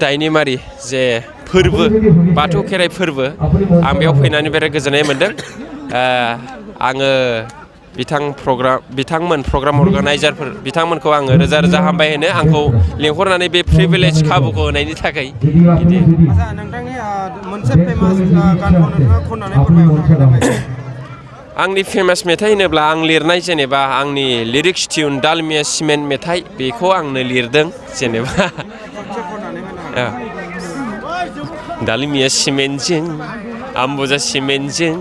दायनिमारि जे फोरबो बाथौ खेराइ फोरबो आं बेयाव फैनानै बिराद गोजोननाय मोन्दों आङो बिथांमोन प्रग्राम अर्गानाइजारफोर बिथांमोनखौ आङो रोजा रोजा हामबाय होनो आंखौ लिंहरनानै बे प्रिभिलेज खाबुखौ होनायनि थाखाय गिदिर नोंथांनि मोनसे फेमास गानखौ नोंथाङा खननानै फोरमायहरनो हागोन नामा? आंनि फेमास मेथाइ होनोब्ला आं लिरनाय जेनेबा आंनि लिरिक्स टिउन दालमिया सिमेन्ट मेथाइ बेखौ आंनो लिरदों जेनेबा दालमिया सिमेन्टजों आम्बुजा सिमेन्टजों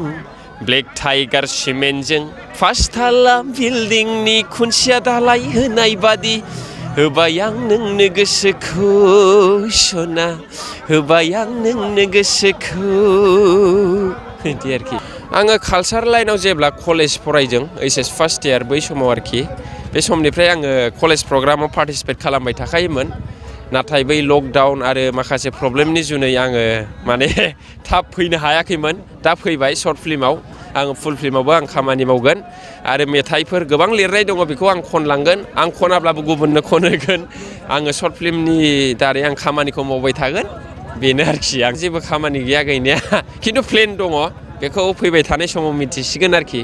ब्लेक टाइगार सिमेन्टजों फार्स्ट थाला बिल्डिंनि खुन्थिया दालाय होनाय बादि होबाय आं नोंनो गोसोखौ सना होबाय आं नोंनो गोसोखौ बिदि आरोखि आङो कालसार लाइनाव जेब्ला कलेज फरायदों ओइस फार्स्ट इयार बै समाव आरोखि बे समनिफ्राय आङो कलेज प्रग्रामाव पार्टिसिपेट खालामबाय थाखायोमोन नाथाय बै लकडाउन आरो माखासे प्रब्लेमनि जुनै आङो माने थाब फैनो हायाखैमोन दा फैबाय सर्ट फिल्माव आङो फुल फिल्मावबो आं खामानि मावगोन आरो मेथाइफोर गोबां लिरनाय दङ बेखौ आं खनलांगोन आं खनाब्लाबो गुबुननो खनहोगोन आङो सर्ट फिल्मनि दारै आं खामानिखौ मावबाय थागोन बेनो आरोखि आं जेबो खामानि गैया गैनाया खिन्थु प्लेन दङ बेखौ फैबाय थानाय समाव मिथिसिगोन आरोखि